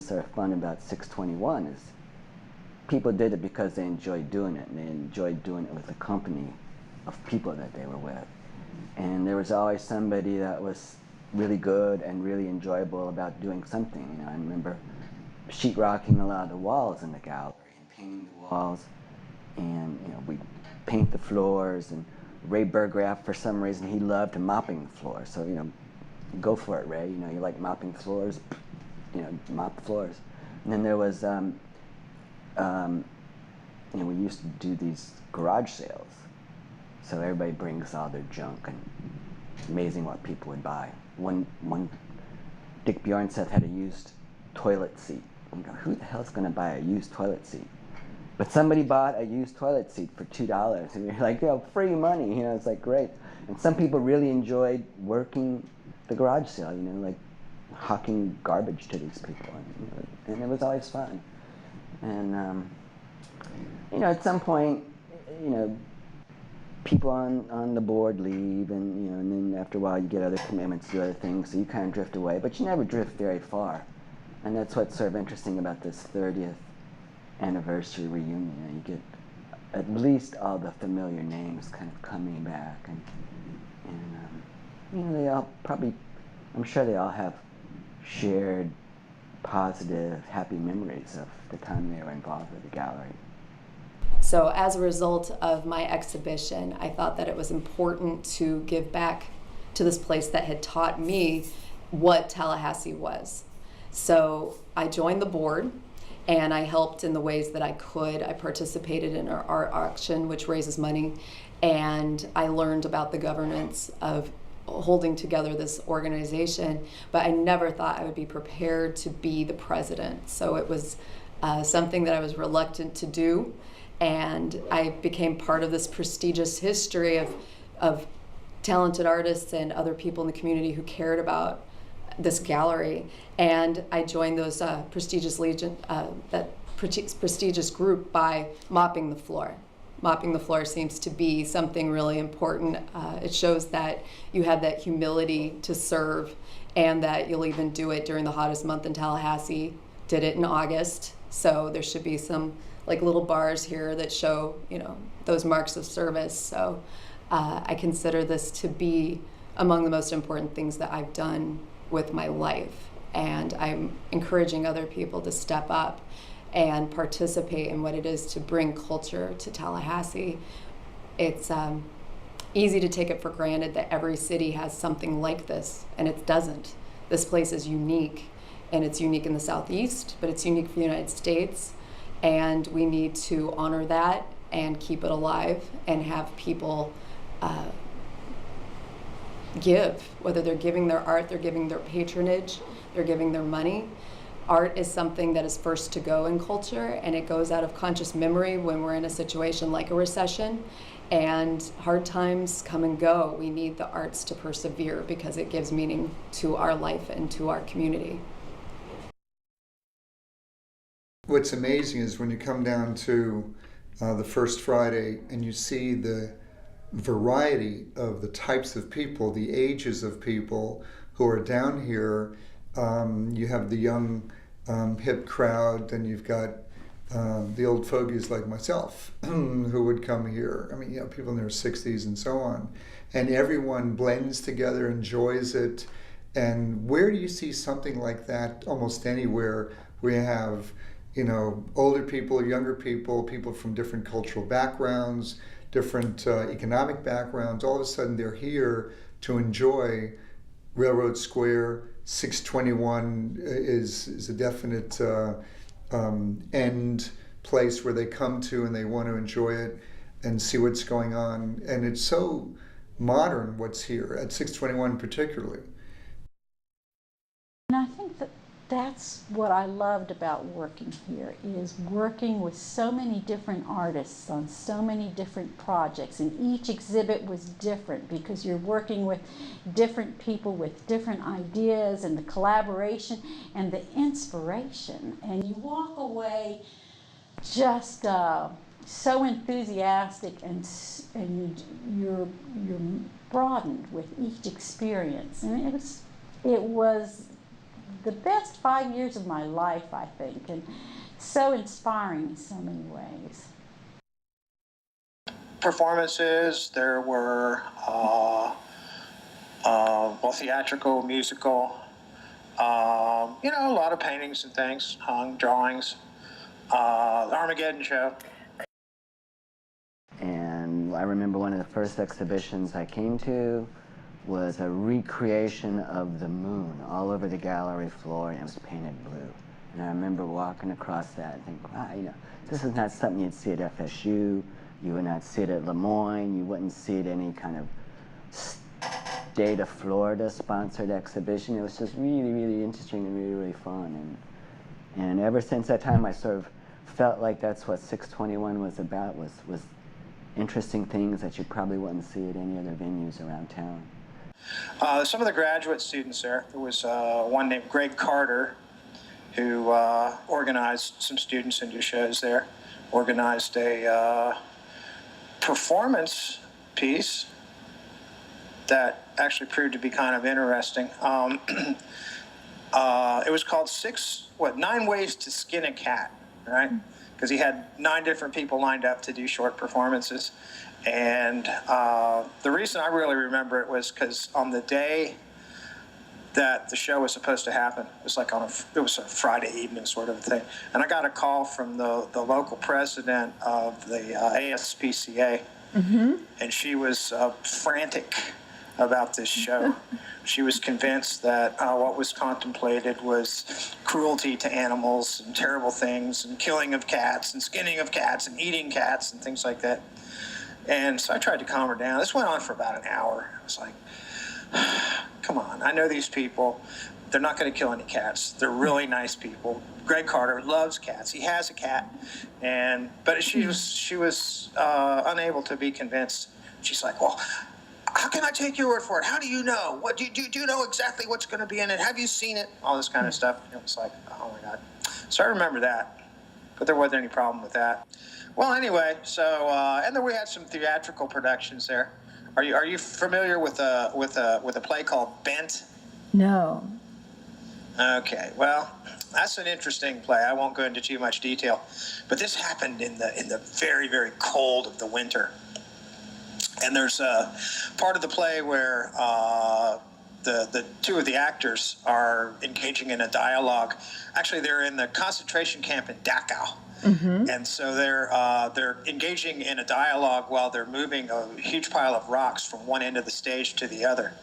Sort of fun about 621 is people did it because they enjoyed doing it, and they enjoyed doing it with a company of people that they were with. And there was always somebody that was really good and really enjoyable about doing something. You know, I remember sheetrocking a lot of the walls in the gallery and painting the walls, and you know, we paint the floors. And Ray Burgraff, for some reason, he loved mopping the floor. So you know, go for it, Ray. You know, you like mopping the floors. You know, mop the floors. And then there was, you know, we used to do these garage sales. So everybody brings all their junk, and amazing what people would buy. One Dick Bjornseth had a used toilet seat. You go, who the hell's going to buy a used toilet seat? But somebody bought a used toilet seat for $2, and you're like, you know, free money. You know, it's like great. And some people really enjoyed working the garage sale. You know, like hawking garbage to these people, and it was always fun. And you know, at some point, you know, people on the board leave, and you know, and then after a while you get other commitments to do other things, so you kind of drift away, but you never drift very far. And that's what's sort of interesting about this 30th anniversary reunion. You know, you get at least all the familiar names kind of coming back, and you know, they all probably, I'm sure they all have shared positive, happy memories of the time they were involved with the gallery. So as a result of my exhibition, I thought that it was important to give back to this place that had taught me what Tallahassee was. So I joined the board, and I helped in the ways that I could. I participated in our art auction, which raises money, and I learned about the governance of holding together this organization, but I never thought I would be prepared to be the president. So it was something that I was reluctant to do, and I became part of this prestigious history of talented artists and other people in the community who cared about this gallery. And I joined those prestigious group by mopping the floor. Mopping the floor seems to be something really important. It shows that you have that humility to serve, and that you'll even do it during the hottest month in Tallahassee. Did it in August, so there should be some like little bars here that show, you know, those marks of service. So I consider this to be among the most important things that I've done with my life, and I'm encouraging other people to step up and participate in what it is to bring culture to Tallahassee. It's easy to take it for granted that every city has something like this, and it doesn't. This place is unique, and it's unique in the Southeast, but it's unique for the United States, and we need to honor that and keep it alive and have people give, whether they're giving their art, they're giving their patronage, they're giving their money. Art is something that is first to go in culture, and it goes out of conscious memory when we're in a situation like a recession, and hard times come and go. We need the arts to persevere because it gives meaning to our life and to our community. What's amazing is when you come down to the first Friday and you see the variety of the types of people, the ages of people who are down here. You have the young, hip crowd, and you've got the old fogies like myself who would come here. I mean, you know, people in their 60s and so on. And everyone blends together, enjoys it. And where do you see something like that almost anywhere where you have, you know, older people, younger people, people from different cultural backgrounds, different economic backgrounds, all of a sudden they're here to enjoy Railroad Square. 621 is a definite end place where they come to and they want to enjoy it and see what's going on. And it's so modern what's here at 621 particularly. And I think that that's what I loved about working here, is working with so many different artists on so many different projects, and each exhibit was different because you're working with different people with different ideas, and the collaboration and the inspiration, and you walk away just so enthusiastic, and you're broadened with each experience, and it was the best 5 years of my life, I think, and so inspiring in so many ways. Performances, there were both theatrical, musical, you know, a lot of paintings and things, hung drawings, the Armageddon show. And I remember one of the first exhibitions I came to was a recreation of the moon all over the gallery floor, and it was painted blue. And I remember walking across that and thinking, wow, you know, this is not something you'd see at FSU, you would not see it at Lemoyne, you wouldn't see it any kind of state of Florida sponsored exhibition. It was just really, really interesting and really, really fun. And ever since that time, I sort of felt like that's what 621 was about, was interesting things that you probably wouldn't see at any other venues around town. Some of the graduate students there was one named Greg Carter, who organized some students into shows there, organized a performance piece that actually proved to be kind of interesting. It was called 9 Ways to Skin a Cat, right? Because he had 9 different people lined up to do short performances. And the reason I really remember it was because on the day that the show was supposed to happen, it was like it was a Friday evening sort of thing. And I got a call from the local president of the ASPCA, and she was frantic about this show. She was convinced that what was contemplated was cruelty to animals and terrible things and killing of cats and skinning of cats and eating cats and things like that. And so I tried to calm her down. This went on for about an hour. I was like, come on, I know these people. They're not going to kill any cats. They're really nice people. Greg Carter loves cats. He has a cat, but she was unable to be convinced. She's like, well, how can I take your word for it? How do you know? What do you know exactly what's going to be in it? Have you seen it? All this kind of stuff. It was like, oh my God. So I remember that, but there wasn't any problem with that. Well, anyway, so and then we had some theatrical productions there. Are you familiar with a play called Bent? No. Okay, well, that's an interesting play. I won't go into too much detail, but this happened in the very, very cold of the winter. And there's a part of the play where the 2 of the actors are engaging in a dialogue. Actually, they're in the concentration camp in Dachau. And so they're engaging in a dialogue while they're moving a huge pile of rocks from one end of the stage to the other.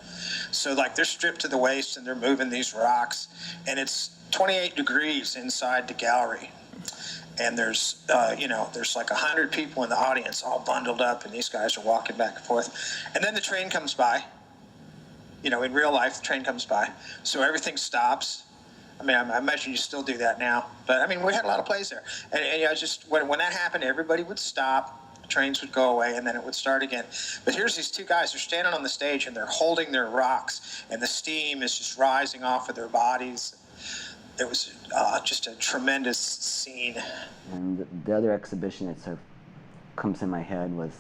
So like they're stripped to the waist and they're moving these rocks, and it's 28 degrees inside the gallery. And there's like 100 people in the audience all bundled up, and these guys are walking back and forth. And then the train comes by. You know, in real life, the train comes by. So everything stops. I mean, I imagine you still do that now. But, I mean, we had a lot of plays there. And you know, just when that happened, everybody would stop, the trains would go away, and then it would start again. But here's these 2 guys. They're standing on the stage, and they're holding their rocks, and the steam is just rising off of their bodies. It was just a tremendous scene. And the other exhibition that sort of comes in my head was,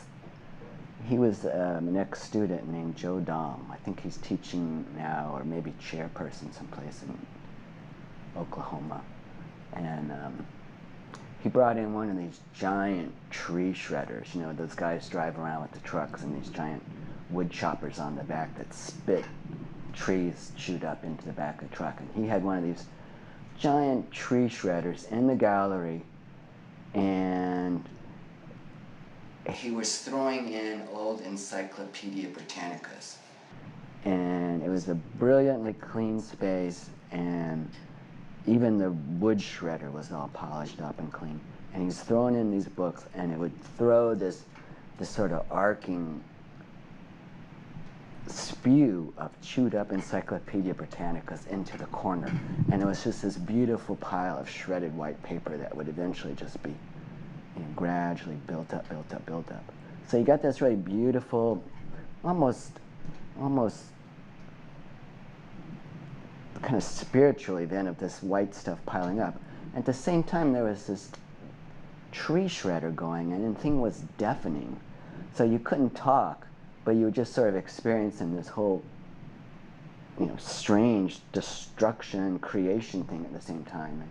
he was an ex-student named Joe Dom. I think he's teaching now, or maybe chairperson someplace in Oklahoma. And he brought in one of these giant tree shredders. You know, those guys drive around with the trucks and these giant wood choppers on the back that spit trees chewed up into the back of the truck. And he had one of these giant tree shredders in the gallery, and he was throwing in old Encyclopedia Britannicas. And it was a brilliantly clean space, and even the wood shredder was all polished up and clean. And he's throwing in these books, and it would throw this sort of arcing spew of chewed up Encyclopedia Britannicas into the corner. And it was just this beautiful pile of shredded white paper that would eventually just be, you know, gradually built up. So you got this really beautiful, almost kind of spiritual event of this white stuff piling up. At the same time, there was this tree shredder going, and the thing was deafening. So you couldn't talk, but you were just sort of experiencing this whole strange destruction creation thing at the same time.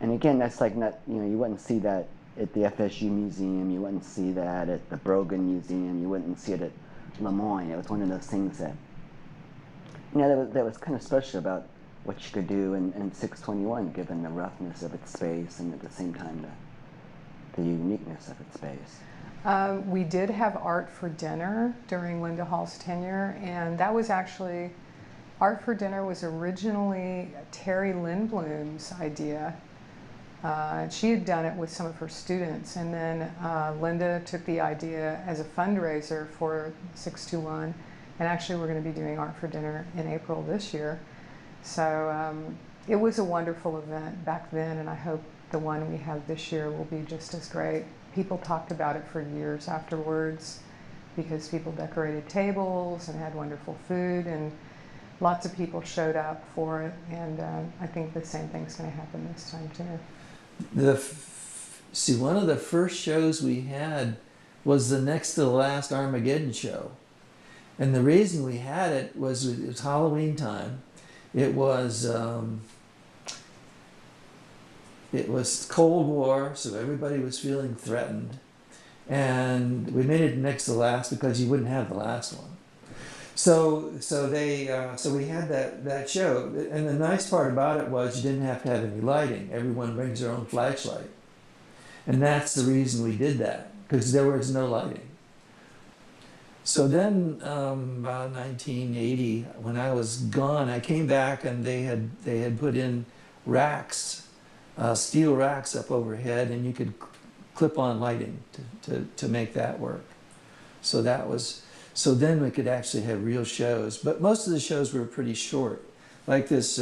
And again, that's like not, you wouldn't see that at the FSU Museum, you wouldn't see that at the Brogan Museum, you wouldn't see it at Lemoyne. It was one of those things that, that was kind of special about what you could do in 621, given the roughness of its space and at the same time the uniqueness of its space. We did have art for dinner during Linda Hall's tenure, and that was actually, art for dinner was originally Terry Lindblom's idea. She had done it with some of her students, and then Linda took the idea as a fundraiser for 621, and actually we're going to be doing art for dinner in April this year. So it was a wonderful event back then, and I hope the one we have this year will be just as great. People talked about it for years afterwards because people decorated tables and had wonderful food, and lots of people showed up for it, and I think the same thing's going to happen this time too. See, one of the first shows we had was the next to the last Armageddon show. And the reason we had it was Halloween time. It was Cold War, so everybody was feeling threatened. And we made it next to the last because you wouldn't have the last one. So we had that show, and the nice part about it was you didn't have to have any lighting. Everyone brings their own flashlight, and that's the reason we did that, because there was no lighting. So then, about 1980, when I was gone, I came back and they had put in racks, steel racks up overhead, and you could clip on lighting to make that work. So then we could actually have real shows, but most of the shows were pretty short, like this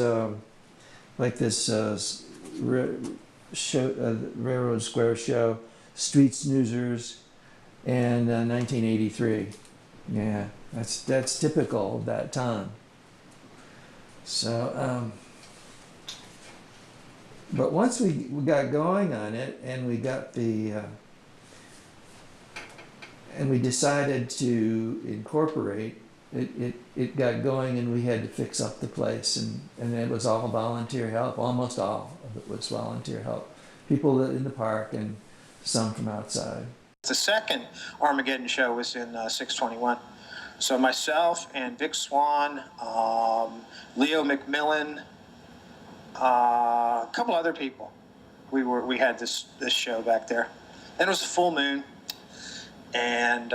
Railroad Square show, Street Snoozers, and 1983. Yeah, that's typical of that time. So, but once we got going on it, and we got and we decided to incorporate it got going, and we had to fix up the place, and it was all volunteer help. Almost all of it was volunteer help. People in the park and some from outside. The second Armageddon show was in 621. So myself and Vic Swan, Leo McMillan, a couple other people, we had this show back there. And it was a full moon, and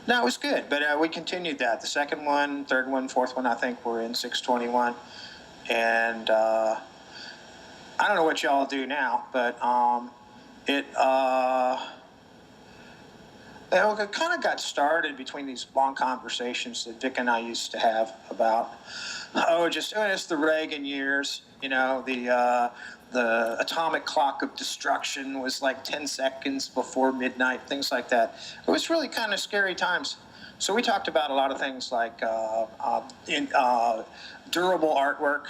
no, it was good. But we continued that. The second one, third one, fourth one, I think, were in 621. And I don't know what y'all do now, but it kind of got started between these long conversations that Vic and I used to have about, it's the Reagan years, the atomic clock of destruction was like 10 seconds before midnight, things like that. It was really kind of scary times. So we talked about a lot of things like durable artwork,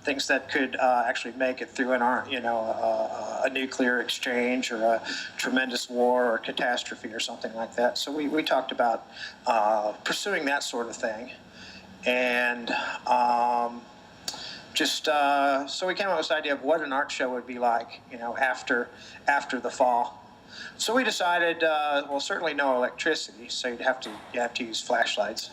things that could actually make it through a nuclear exchange or a tremendous war or catastrophe or something like that. So we talked about pursuing that sort of thing. And so we came up with this idea of what an art show would be like, after the fall. So we decided, certainly no electricity, so you have to use flashlights.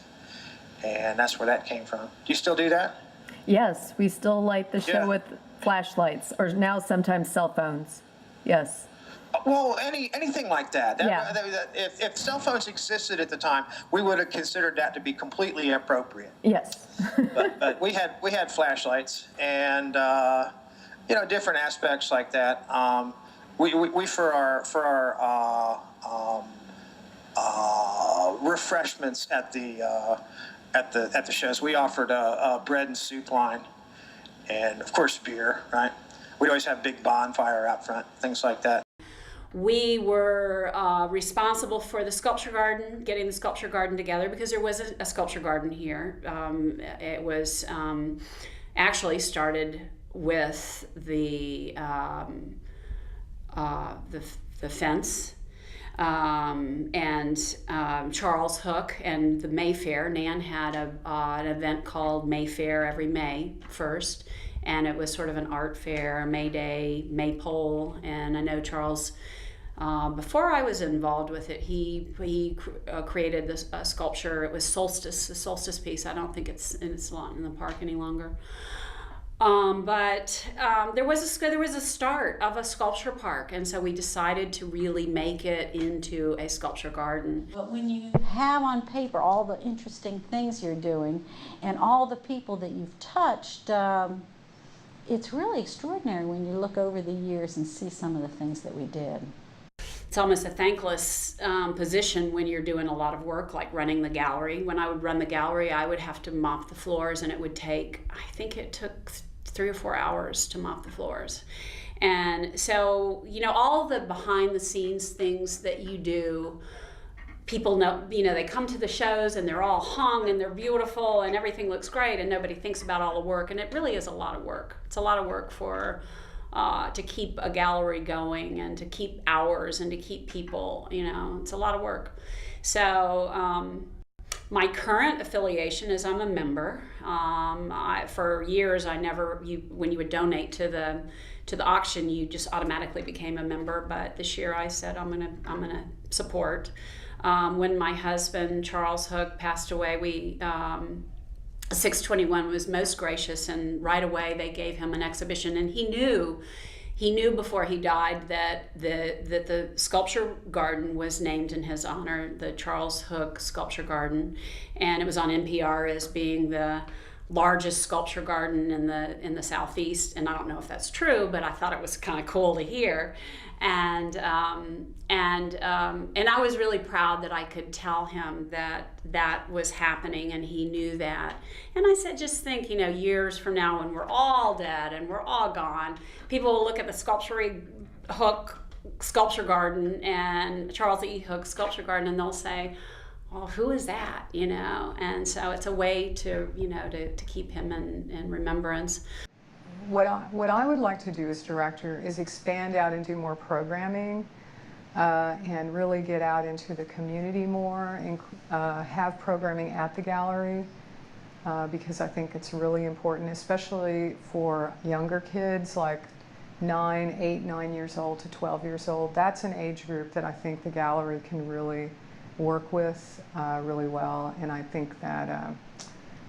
And that's where that came from. Do you still do that? Yes, we still light the show Yeah. with flashlights, or now sometimes cell phones. Yes. Well, anything like that. Yeah. If cell phones existed at the time, we would have considered that to be completely appropriate. Yes. But we had flashlights and different aspects like that. We for our refreshments at the shows, we offered a bread and soup line, and of course beer. Right? We'd always have big bonfire out front, things like that. We were responsible for the sculpture garden, getting the sculpture garden together, because there was a sculpture garden here. It was actually started with the fence. Charles Hook and the Mayfair. Nan had an event called Mayfair every May 1st, and it was sort of an art fair, May Day, Maypole, and I know Charles, before I was involved with it, he created this sculpture. It was Solstice, the Solstice piece. I don't think it's in the park any longer. But there was a start of a sculpture park, and so we decided to really make it into a sculpture garden. But when you have on paper all the interesting things you're doing and all the people that you've touched, it's really extraordinary when you look over the years and see some of the things that we did. It's almost a thankless position when you're doing a lot of work, like running the gallery. When I would run the gallery, I would have to mop the floors, and it would take, I think it took 3 or 4 hours to mop the floors. And so, all the behind the scenes things that you do, people know, they come to the shows and they're all hung and they're beautiful and everything looks great, and nobody thinks about all the work. And it really is a lot of work. It's a lot of work for to keep a gallery going and to keep hours and to keep people, it's a lot of work. So my current affiliation is I'm a member. For years, when you would donate to the auction, you just automatically became a member. But this year I said I'm gonna support. When my husband, Charles Hook, passed away, 621 was most gracious, and right away they gave him an exhibition, and he knew before he died that the sculpture garden was named in his honor, the Charles Hook Sculpture Garden, and it was on NPR as being the largest sculpture garden in the Southeast. And I don't know if that's true, but I thought it was kind of cool to hear. And I was really proud that I could tell him that was happening, and he knew that. And I said, just think, years from now when we're all dead and we're all gone, people will look at the Hook Sculpture Garden and Charles E. Hook Sculpture Garden, and they'll say, well, who is that? And so it's a way to keep him in remembrance. What I would like to do as director is expand out and do more programming and really get out into the community more and have programming at the gallery because I think it's really important, especially for younger kids like 8, 9 years old to 12 years old. That's an age group that I think the gallery can really work with really well. And I think that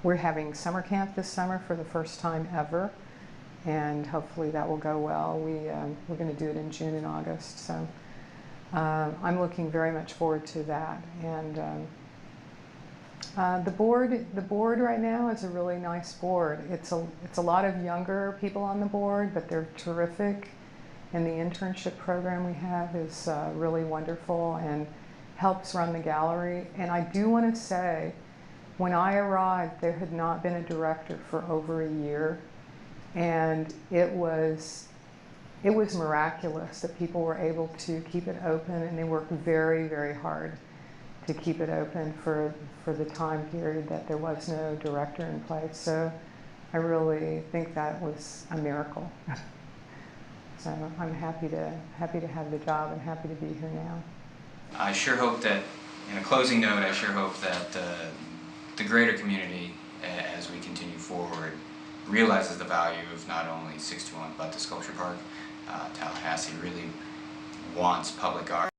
we're having summer camp this summer for the first time ever. And hopefully that will go well. We're going to do it in June and August, so I'm looking very much forward to that. And the board right now is a really nice board. It's a lot of younger people on the board, but they're terrific. And the internship program we have is really wonderful and helps run the gallery. And I do want to say, when I arrived, there had not been a director for over a year. And it was miraculous that people were able to keep it open, and they worked very, very hard to keep it open for the time period that there was no director in place. So I really think that was a miracle. So I'm happy to have the job and happy to be here now. I sure hope that, in a closing note, I sure hope that the greater community, as we continue forward, realizes the value of not only 621 but the sculpture park. Tallahassee really wants public art.